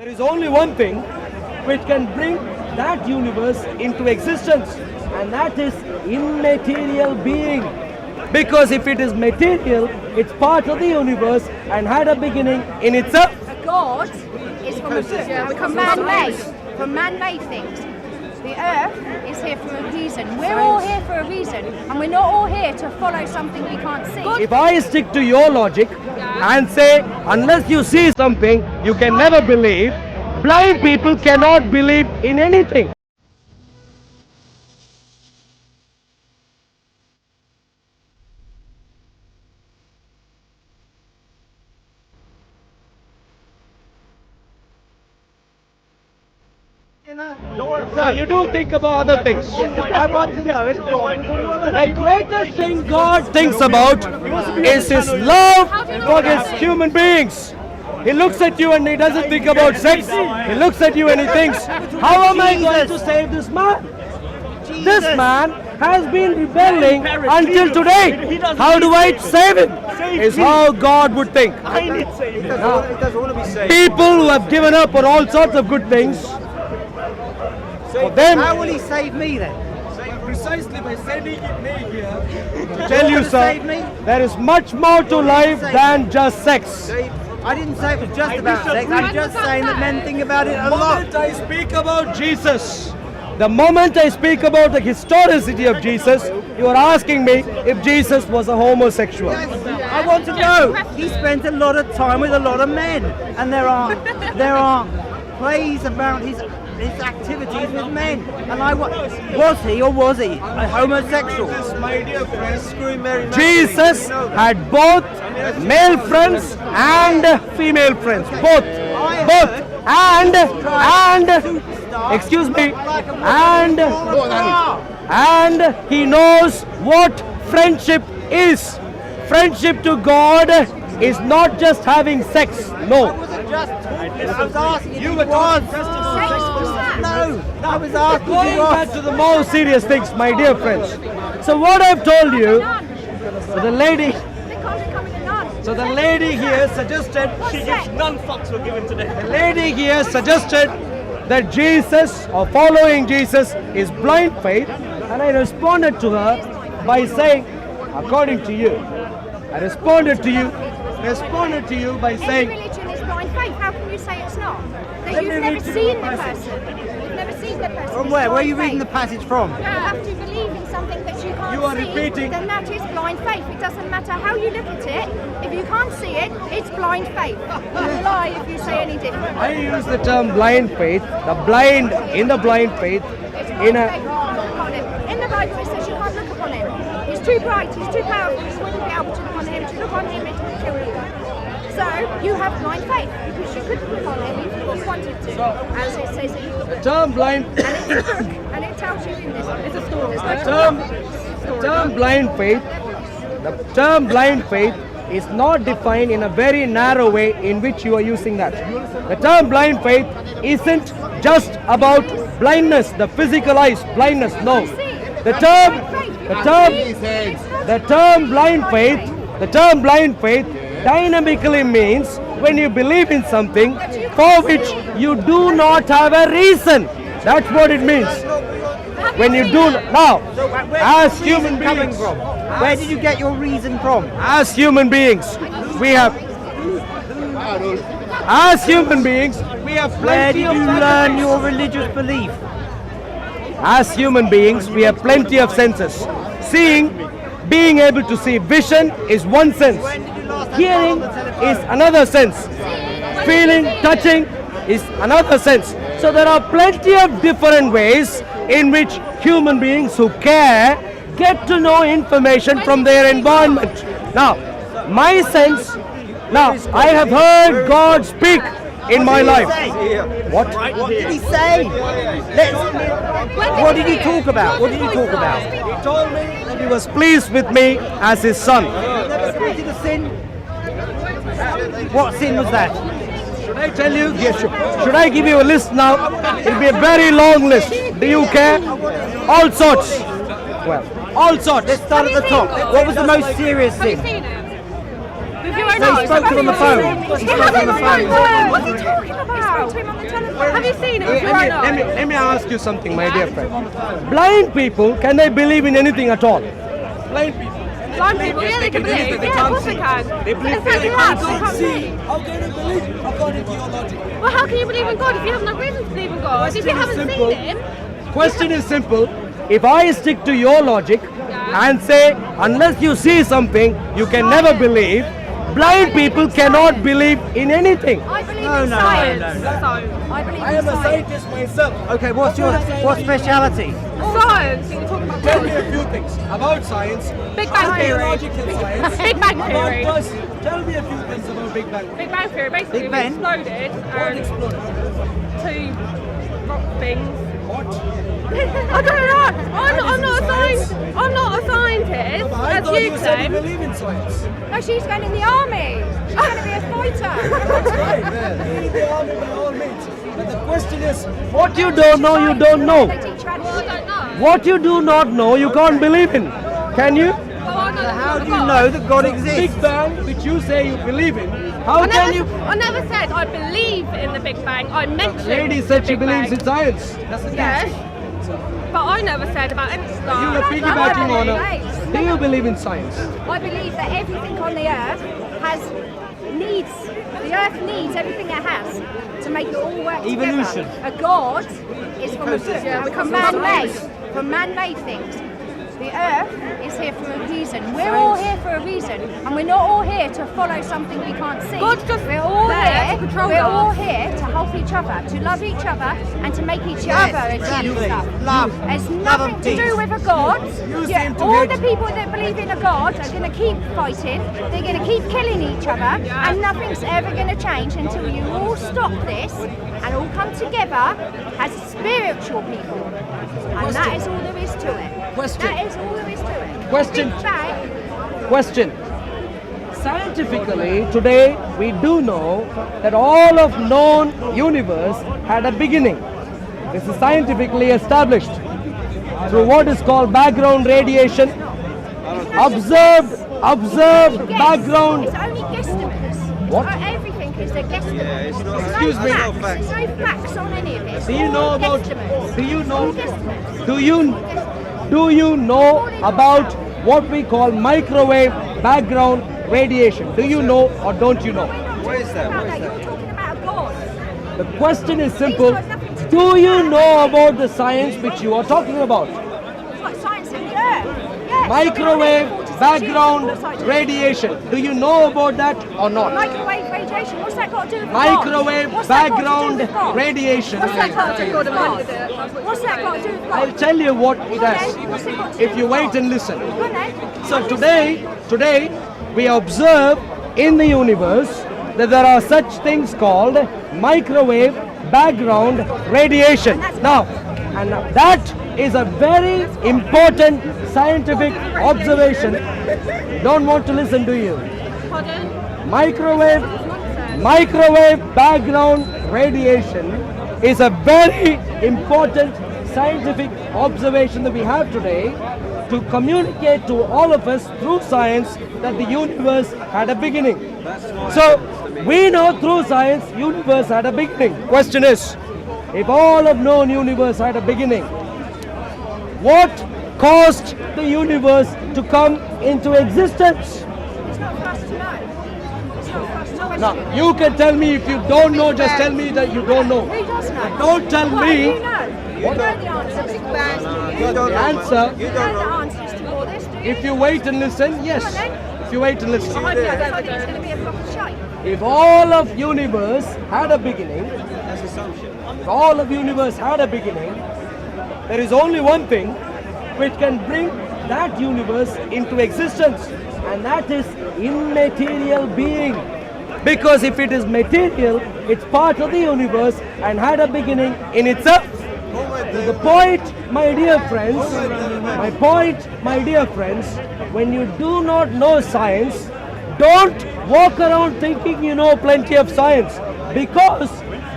There is only one thing which can bring that universe into existence, and that is immaterial being. Because if it is material, it's part of the universe and had a beginning in itself. God is from man-made things. The earth is here for a reason. We're all here for a reason, and we're not all here to follow something we can't see. If I stick to your logic and say, unless you see something, you can never believe, blind people cannot believe in anything. So you do think about other things. I want to know the greatest thing God thinks about is His love for His human beings. He looks at you and He doesn't think about sex. He looks at you and He thinks, how am I going to save this man? This man has been rebelling until today. How do I save him? Is how God would think. People who have given up on all sorts of good things, for them, how will He save me then? Precisely by sending me here to tell you, sir, there is much more to life than just sex. I didn't say it was just about sex. I'm just saying that men think about it a lot. The moment I speak about Jesus, the moment I speak about the historicity of Jesus, you are asking me if Jesus was a homosexual. I want to know. He spent a lot of time with a lot of men, and there are plays about his activities with men, and was he or was he a homosexual? My dear friends, Jesus had both male friends and female friends, both, and excuse me, and he knows what friendship is. Friendship to God is not just having sex. No. I was asking if he was. No, I was asking Going back to the more serious things, my dear friends. So what I've told you, the lady here suggested None fucks were given today. the lady here suggested that Jesus or following Jesus is blind faith, and I responded to her by saying, according to you, I responded to you by saying, any religion is blind faith. How can you say it's not? That you've never seen the person. You've never seen the person. From where? Where are you reading the passage from? You have to believe in something that you can't You are see. repeating. Then that is blind faith. It doesn't matter how you look at it. If you can't see it, it's blind faith. You lie if you say any different. I use the term blind faith, the blind faith, It's blind faith. You can't look upon him. In the Bible it says you can't look upon him. He's too bright, he's too powerful, you wouldn't be able to look on him. To look on him, it would kill you. So you have blind faith because you could look on him if you wanted to, as it says in the term blind, and it tells you in this. It's a story. the term blind faith is not defined in a very narrow way in which you are using that. The term blind faith isn't just about blindness, the physical eyes, blindness, no. The term blind faith dynamically means when you believe in something for which you do not have a reason. That's what it means. When you do now, as human beings, Where did you get your reason from? as human beings, we have Where did plenty of you learn your religious belief? As human beings, we have plenty of senses. Seeing, being able to see, vision is one sense. Hearing is another sense. Feeling, touching is another sense. So there are plenty of different ways in which human beings who care get to know information from their environment. Now, my sense, I have heard God speak in my life. What? What did He say? What did He talk about? What did He talk about? He told me that He was pleased with me as His son. Never committed a sin. What sin was that? Should I tell you? Yes, sure. Should I give you a list now? It'll be a very long list. Do you care? All sorts. Well, all sorts. Let's start at the top. What was the most serious sin? if you were No, he spoke to him on the phone. He spoke on the phone. What's he talking about? Spoke to him on the telephone. Have you seen it with your own eyes? Let me ask you something, my dear friend. Blind people, can they believe in anything at all? Blind people. Blind people, yeah, they can believe. Yeah, of course they can. They believe It's like they that, can't they can't see. How can you believe according to your logic? Well, how can you believe in God if you have no reason to believe in God? If you haven't seen Him, Question is simple. If I stick to your logic and say, unless you see something, you can never believe, blind people cannot believe in anything. I believe No, in no, science. no, no. so I believe I in am a science. scientist myself. Okay, what's speciality? science. You can talk about Tell me God. a few things about science. Big Bang Theory. Logic in science. Big Bang Theory. About us. Tell me a few things about Big Bang. Big Bang Theory. Basically, Big we Ben? exploded What and exploded? two rock things. What? I don't know. I'm not a scientist. I'm not a scientist, I as thought you you said you claim. believe in science. No, she's going in the army. She's going to be a fighter. Right, be in the army by all means. But the question is, What you don't know, you don't know. They teach Well, I don't know. What you do not know, you can't believe in. Can you? Well, I know How that's do not you God. know that God Big exists? Bang, which you say you believe in, how can you? I never said I believe in the Big Bang. I mentioned Lady the said she Big believes Bang. in science. That's the Yes. But I never said about any You star. are piggybacking on Right. her. Do you believe in science? I believe that everything on the earth has needs. The earth needs everything it has to make it all work Evolution. together. A god is from man-made, from man-made things. The earth is here for a reason. We're all here for a reason, and we're not all here to follow something we can't see. God's just we're all there here. to control We're all us. here to help each other, to love each other, and to make each Yes, other achieve exactly. stuff. Love. It's Love nothing and to do peace. with a god. Yeah, seem to all hate- the people that believe in a god are going to keep fighting. They're going to keep killing each other, and nothing's ever going to change until you all stop this and all come together as spiritual people. And that is all there is to it. Question. That is all there is to it. Question. Big Bang. Question. Scientifically, today we do know that all of known universe had a beginning. This is scientifically established through what is called background radiation. Observed Guess. background. It's only guesstimates. What? Everything is a guesstimate. Excuse me. There's no facts on any of this. Do you All know about? guesstimates. Do you know? All guesstimates. Do you know about what we call microwave background radiation? Do you know or don't you know? What is that? You're talking about God. The question is simple. Do you know about the science which you are talking about? What, science in the earth? Yes. Microwave Of course background I do. radiation. Do you know about that or not? Microwave radiation. What's that got to do with God? Microwave What's that got to do background with God? radiation. What's that got to do with God? What's that got to do with God? I'll tell you what it Go on has. then. What's it got to do If you with wait God? and listen. Go on then. So I'm today we observe in the universe that there are such things called microwave background radiation. Now, and that is a very important scientific observation. Don't want to listen, do you? Pardon? Microwave background radiation is a very important scientific observation that we have today to communicate to all of us through science that the universe had a beginning. So we know through science universe had a beginning. Question is, if all of known universe had a beginning, what caused the universe to come into existence? It's not for us to know. It's not for us to know. Now, you can tell me if you don't know, just tell me that you don't know. Who does know? Don't tell What, me. You know. You know the answers. Big Bang. The answer, You know the answers to all this, do you? if you wait and listen, yes. Come on then. If you wait and listen. I think it's going to be a proper shape. If all of universe had a beginning, if all of universe had a beginning, there is only one thing which can bring that universe into existence, and that is immaterial being. Because if it is material, it's part of the universe and had a beginning in itself. The point, my dear friends, when you do not know science, don't walk around thinking you know plenty of science, because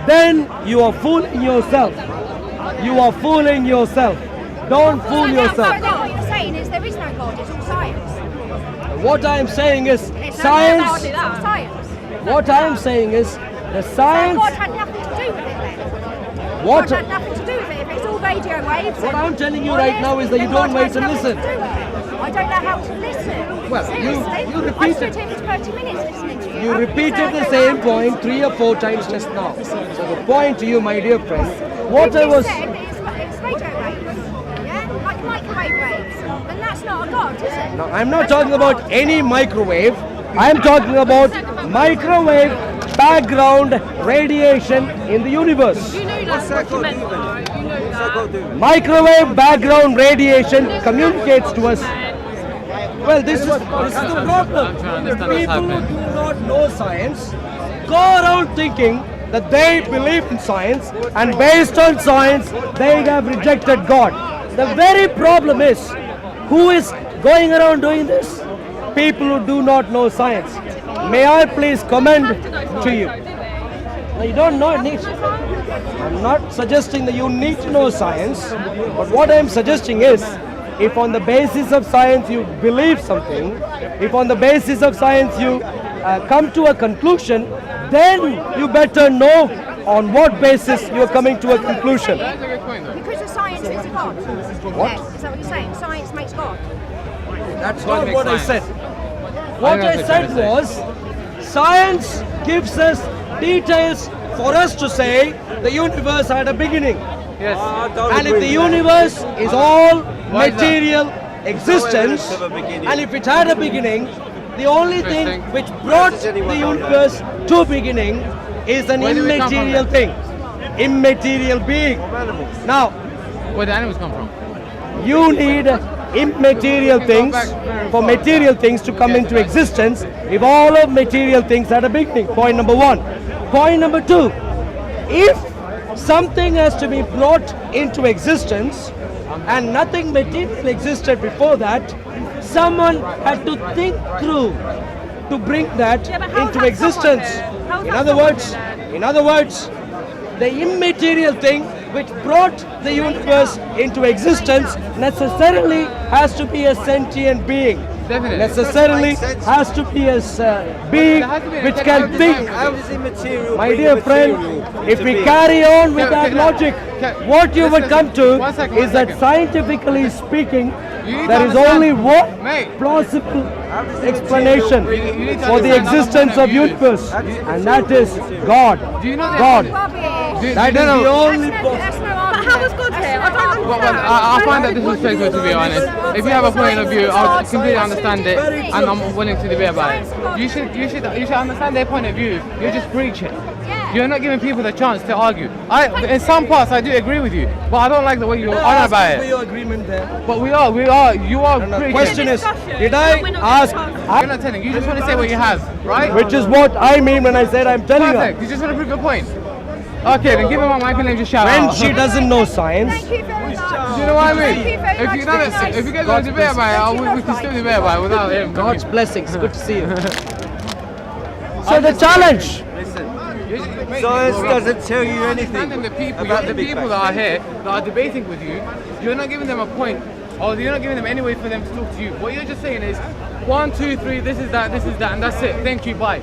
then you are fooling yourself. You are fooling yourself. Don't fool yourself. So then what you're saying is there is no God, it's all science. What I am saying is It's science. not about science. What I am saying is the So science. God had nothing to do with it then? What? God had nothing to do with it. If it's all radio waves. What and I'm telling you all right this, now is that you then don't God wait has and nothing listen. to do with it. I don't know how to listen. Well, Seriously. you I repeated. stood here for 30 minutes listening to you. You How can say repeated I the don't same know? point 3 or 4 times just now. So the point to you, my dear friend, what You I was. just said that it's radio waves. Yeah? Like microwave waves. Then that's not a God, is it? No, I'm not That's talking not about God. any microwave. I'm talking about microwave background radiation in the universe. You know that's what you meant, right? You know that. Microwave background radiation communicates to us. Well, this is the problem. People who do not know science go around thinking that they believe in science, and based on science, they have rejected God. The very problem is, who is going around doing this? People who do not know science. May I please commend to you? No, you don't know it. I'm not suggesting that you need to know science, but what I'm suggesting is, if on the basis of science you believe something, if on the basis of science you come to a conclusion, then you better know on what basis you are coming to a conclusion. Because of science is God. What? Yes, is that what you're saying? Science makes God. That's not what I said. What I said was, science gives us details for us to say the universe had a beginning. Yes. And if the universe is all material existence, and if it had a beginning, the only thing Interesting. which brought the universe to beginning is an Where did we come from immaterial thing, immaterial being. Now, Where do animals come from? you need immaterial things for material things to come into existence. If all of material things had a beginning, point number 1. Point number 2, if something has to be brought into existence and nothing material existed before that, someone had to think through to bring that Yeah, but how into has existence. someone there? How In has other someone words, there? in other words, the immaterial thing which brought the universe into existence necessarily has to be a sentient being. Definitely. Necessarily has to be a being There has to be an which can intelligent think. How does immaterial My bring dear friend, immaterial if to we being? carry on with Can- that can- logic, can- what you would listen, come to one second, is one that second. scientifically speaking, You need there to is understand- only one Mate. plausible does explanation You need to for the understand existence other of point of universe, and that is God. Do you know that? God. Rubbish. That is the only That's possible. no But how was God here? I don't understand. I find that disrespectful, to be honest. If you have a point of view, I'll completely understand it, and I'm willing to debate about it. You should understand their point of view. You're just preaching. You're not giving people the chance to argue. In some parts, I do agree with you, but I don't like the way you're on about For it. your agreement there. But you are The preaching. question is, did I ask? You're not telling. You just want to say what you have, right? Which is what I mean when I said I'm telling Perfect. her. You just want to prove your point. Okay, then give him my mic and then just shout When out. she doesn't know science, Thank you very much. Do you know what I mean? Thank you very much. Very nice. If you guys want to debate about it, we can still debate about it without him. God's blessings. Good to see you. So the challenge. Science doesn't tell you anything Understanding the people, about the Big people Bang. that are here, that are debating with you, you're not giving them a point, or you're not giving them any way for them to talk to you. What you're just saying is, 1, 2, 3, this is that, and that's it. Thank you, bye.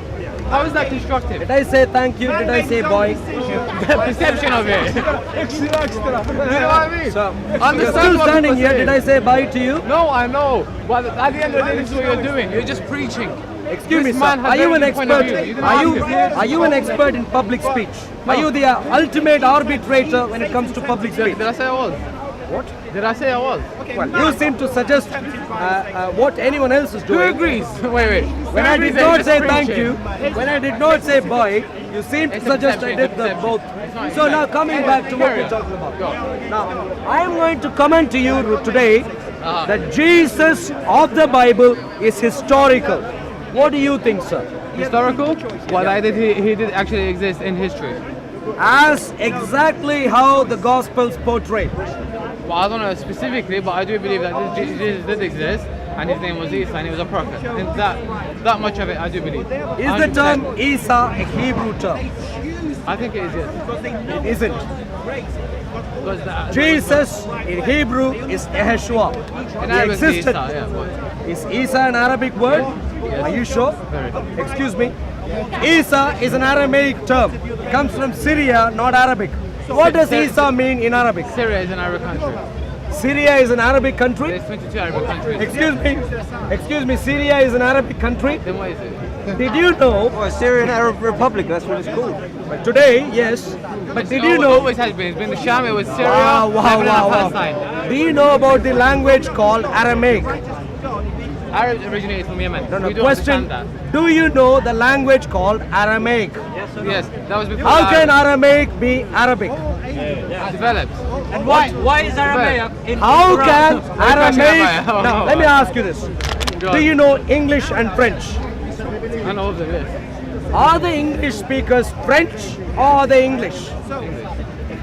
How is that constructive? Did I say thank you? Did I say boy? The perception of it. You know what I mean? So, Understand you're still what standing people here. say. Did I say bye to you? No, I know. But at the end of the day, this is what you're doing. You're just preaching. Excuse me, This sir. man has Are you very an good point of expert? view. You didn't Are ask him. you an expert in public speech? Are you the ultimate arbitrator when it comes to public speech? Did I say I was? What? Did I say I was? Well, you seem to suggest what anyone else is Who doing. agrees? Wait. When I did Who not agrees say that thank he's you, preaching? when I did not say bye, you seem to It's a suggest I perception, did it's a them both. perception. It's So not now exact. coming back to what Carry we're on. talking about. Go. Now, I am going to comment to you today Ah. that Jesus of the Bible is historical. What do you think, sir? Historical? Well, he did actually exist in history. As exactly how the Gospels portray. Well, I don't know specifically, but I do believe that this Jesus did exist, and his name was Isa, and he was a prophet. And that much of it, I do believe. Is the 100%. term Isa a Hebrew term? I think it is, yes. It isn't. Because Jesus in Hebrew is Yeshua. in He Arabic, it's existed. Isa, yeah, but Is Isa an Arabic word? Are you sure? very. Excuse me. Isa is an Aramaic term. It comes from Syria, not Arabic. What does Isa mean in Arabic? Syria is an Arab country. Syria is an Arabic country? There's 22 Arab countries. Excuse me, Syria is an Arabic country? Then what is it? Did you know, Well, Syrian Arab Republic, that's what it's called. today, yes, but did you know, Always has been. It's been the Sham, it was Syria, wow, Lebanon, and wow. Palestine. Do you know about the language called Aramaic? Arab originated from Yemen. No, We don't question, understand do you know the language called Aramaic? that. Yes, that was before How the can Arab Aramaic be Arabic? developed. And why is Aramaic in How Quran? can Aramaic... Aramaic. Now, let me ask you this. Do you know English and French? I know of them, yes. Are the English speakers French or are they English?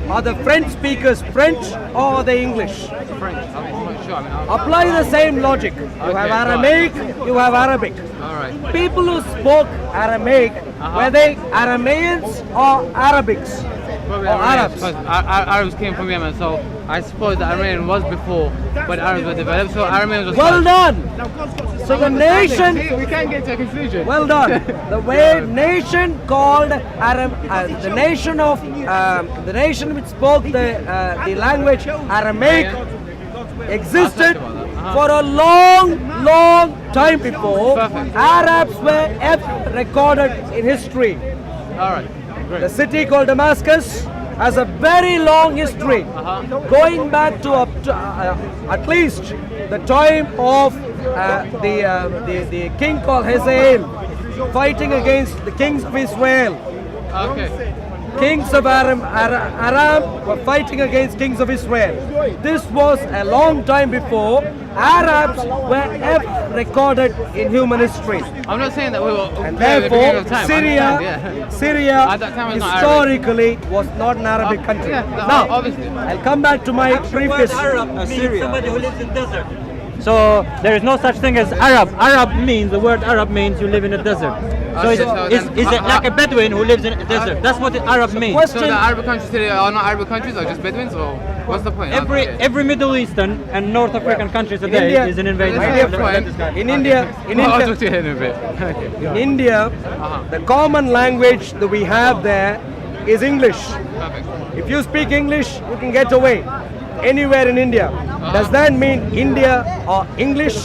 Are the French speakers French or are they English? French, I'm not sure. I mean, Apply the same logic. You have Okay, Aramaic, you have Arabic. Alright. People who spoke Aramaic, were they Arameans or Arabics? Probably Or Arabs. Arabs? Because Arabs came from Yemen, so I suppose the Armenian was before, but Arabs were developed, so Armenians was Well first. done. So the nation, See, we can't get to a conclusion. well done. The way nation called the nation of the nation which spoke the language Aramaic existed for a long time before. Perfect. Arabs were ever recorded in history. Alright, The great. city called Damascus has a very long history, going back to at least the time of the king called Hazael, fighting against the kings of Israel. Okay. Kings of Aram were fighting against kings of Israel. This was a long time before Arabs were ever recorded in human history. I'm not saying that we were And there at the beginning therefore, of time. I Syria understand, yeah. Syria At that time it was not historically was not an Arabic country. yeah, Now, obviously. I'll come back to my previous. Syria. Somebody who lives in desert. So there is no such thing as Arab. The word Arab means you live in a desert. So Okay, is it like a Bedouin who lives in a desert? That's what the Arab means. So the Arab countries today are not Arab countries or just Bedouins, or what's the point? Every Middle Eastern and North African country In today India, is an invaded my My dear dear friend, friend, in India, I'll talk to you in a bit. Okay. in India, the common language that we have there is English. Perfect. If you speak English, you can get away anywhere in India. Does that mean India or English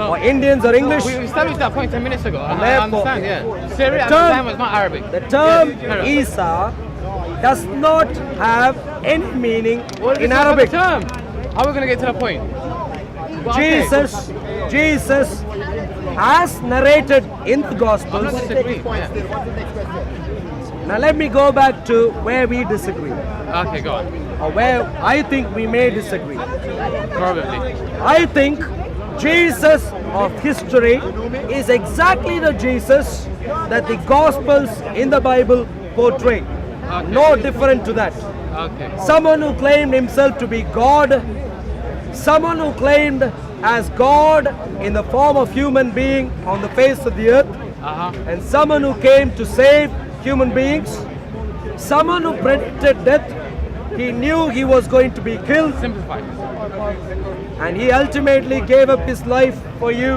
or Indians are English? We established that point 10 minutes ago. I Therefore, understand, yeah. Syria at the term- time was not Arabic. The term Yeah. Isa does not have any meaning What is in this about Arabic. the term? How are we going to get to the point? Well, okay. Jesus, as narrated in the I'm Gospels. not disagreeing. Yeah. Now let me go back to where we disagree, Okay, go on. or where I think we may disagree. Probably. I think Jesus of history is exactly the Jesus that the Gospels in the Bible portray. No different to that. Okay. Someone who claimed himself to be God, someone who claimed as God in the form of human being on the face of the earth, and someone who came to save human beings, someone who predicted death. He knew he was going to be killed, Simplified. and he ultimately gave up his life for you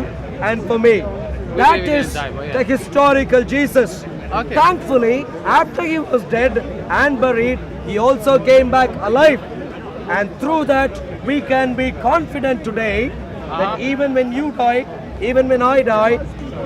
and for me. That believe he is didn't die, but yeah. the historical Jesus. Okay. Thankfully, after he was dead and buried, he also came back alive. And through that, we can be confident today that even when you die, even when I die,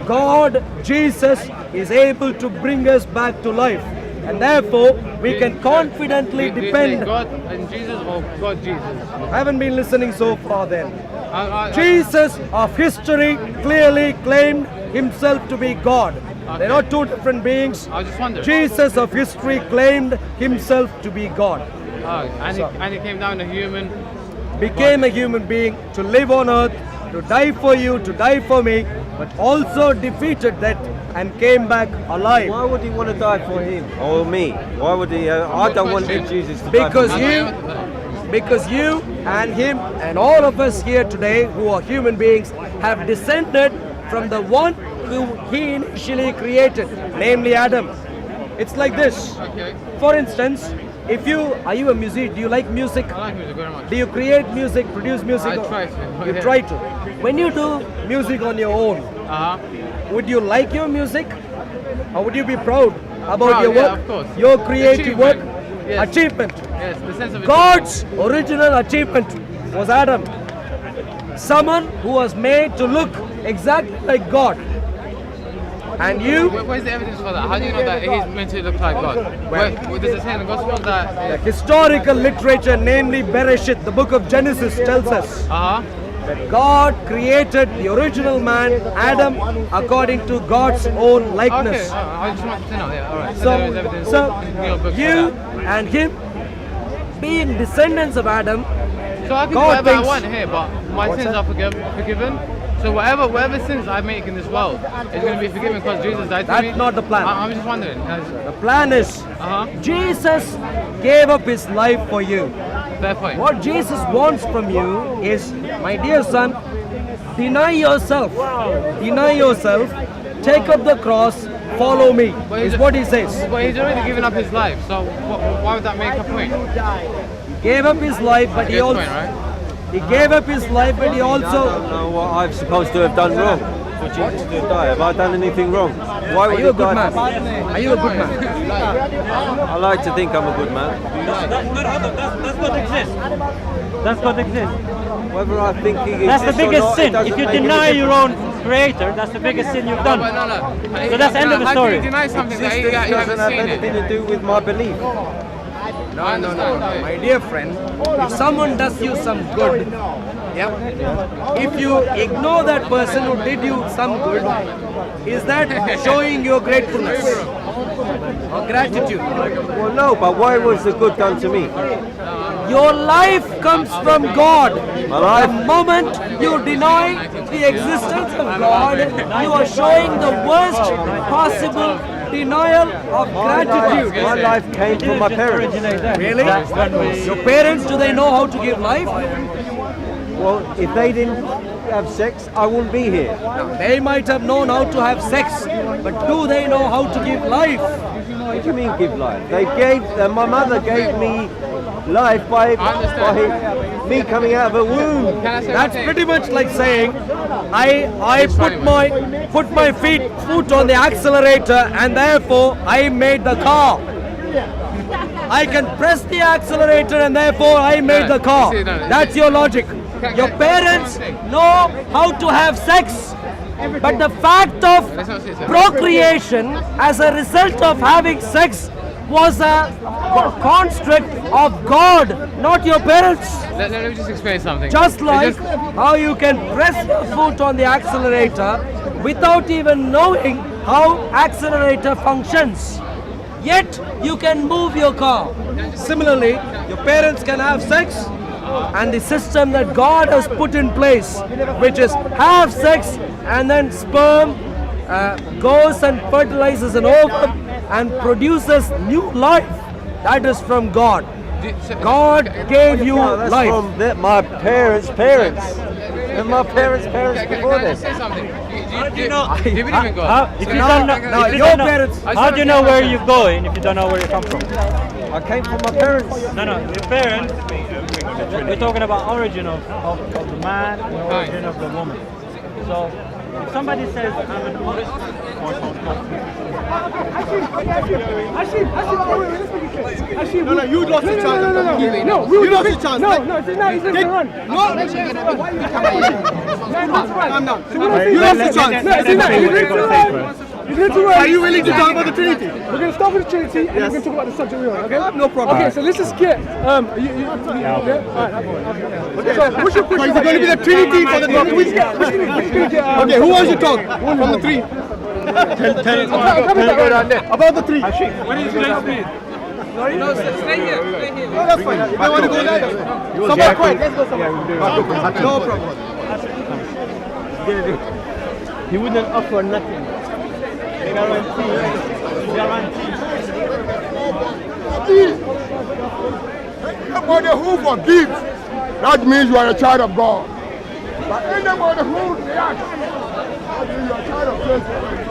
God, Jesus, is able to bring us back to life. And therefore, we can confidently Do you say depend. God and Jesus or God Jesus? I haven't been listening so far then. I- Jesus of history clearly claimed himself to be God. They're not two different beings. I was just wondering. Jesus of history claimed himself to be God. Oh, and he came down a human. Became a human being to live on earth, to die for you, to die for me, but also defeated death and came back alive. Why would he want to die for him or me? Why would he? I don't want Jesus to die Because for me. you and him and all of us here today who are human beings have descended from the one who he initially created, namely Adam. It's like this. Okay. For instance, if you are you a musician? Do you like music? I like music very much. Do you create music, produce music? I try to. You Yeah. try to. When you do music on your own, would you like your music, or would you be proud about Proud, your yeah, work, of course. your creative work, Achievement. Yes. achievement? Yes, the sense of God's original achievement was Adam, someone who was made to look exactly like God. And you, Where's the evidence for that? How do you know that he's meant to look like God? Where does it say in the Gospel that? historical literature, namely Bereshit, the book of Genesis, tells us that God created the original man, Adam, according to God's own likeness. Okay, I just wanted to know. Yeah, all right. So, there is evidence in your book for you that. and him, being descendants of Adam, So I can do God whatever I thinks- want here, but my sins are forgiven. So whatever sins I make in this world is going to be forgiven because Jesus died for me. That's not the plan. I'm just wondering. The plan is Jesus gave up his life for you. Fair point. What Jesus wants from you is, my dear son, deny yourself. Deny yourself. Take up the cross. Follow me. Is what he says. But he's already given up his life, so why would that make a point? He gave up his life, but he Good also point, right? he gave up his life, but he I also don't know what I'm supposed to have done wrong for Jesus to die. Have I done anything wrong? Why Are would you a he good die man? for me? Are you a good man? I like to think I'm a good man. That's what exists. That's what exists. Whether I think he That's the exists or biggest not, it sin. doesn't If you make any deny your difference. own creator, that's the biggest sin you've done. But no. So that's the end of the How story. can you deny something that you Existence haven't doesn't have seen anything it? to do with my belief. No. My dear friend, if someone does you some good, if you ignore that person who did you some good, is that showing your gratefulness or gratitude? Well, no, but why was the good done to me? Your life comes from God. My life? The moment you deny the existence of God, you are showing the worst possible denial of gratitude. My life came from my parents. Really? Your parents, do they know how to give life? Well, if they didn't have sex, I wouldn't be here. They might have known how to have sex, but do they know how to give life? What do you mean give life? They gave, my mother gave me life by me coming out of a womb. That's pretty much like saying, I put my foot on the accelerator and therefore I made the car. I can press the accelerator and therefore I made the car. That's your logic. Your parents know how to have sex, but the fact of procreation as a result of having sex was a construct of God, not your parents. Let me just explain something. Just like how you can press your foot on the accelerator without even knowing how accelerator functions. Yet you can move your car. Similarly, your parents can have sex, and the system that God has put in place, which is have sex and then sperm goes and fertilizes an ovum and produces new life, that is from God. God gave you That's life. from my parents' parents. And my parents' parents before Can I them. say something? Do you know- believe in God? How do you know where you're going if you don't know where you come from? I came from my parents. No, your parents. We're talking about origin of the man and origin of the woman. So if somebody says I'm an No, you lost your chance. No, you lost your chance. No, it's not. He's going to run. No, calm down. You lost your chance. No, it's not. He's going to run. Are you willing to talk about the Trinity? We're going to start with the Trinity and we're going to talk about the subject we're on, okay? No problem. Okay, so let's just get, yeah? Alright, okay. So, what's your question? Is it going to be the Trinity for the talk? Okay, who wants to talk from the three? About the three. What is it? No, stay here. No, that's fine. If I want to go there, somewhere quiet. Let's go somewhere. No problem. He wouldn't offer nothing. Guarantee. Anybody who forgives, that means you are a child of God. But anybody who reacts, that means you are a child of Satan.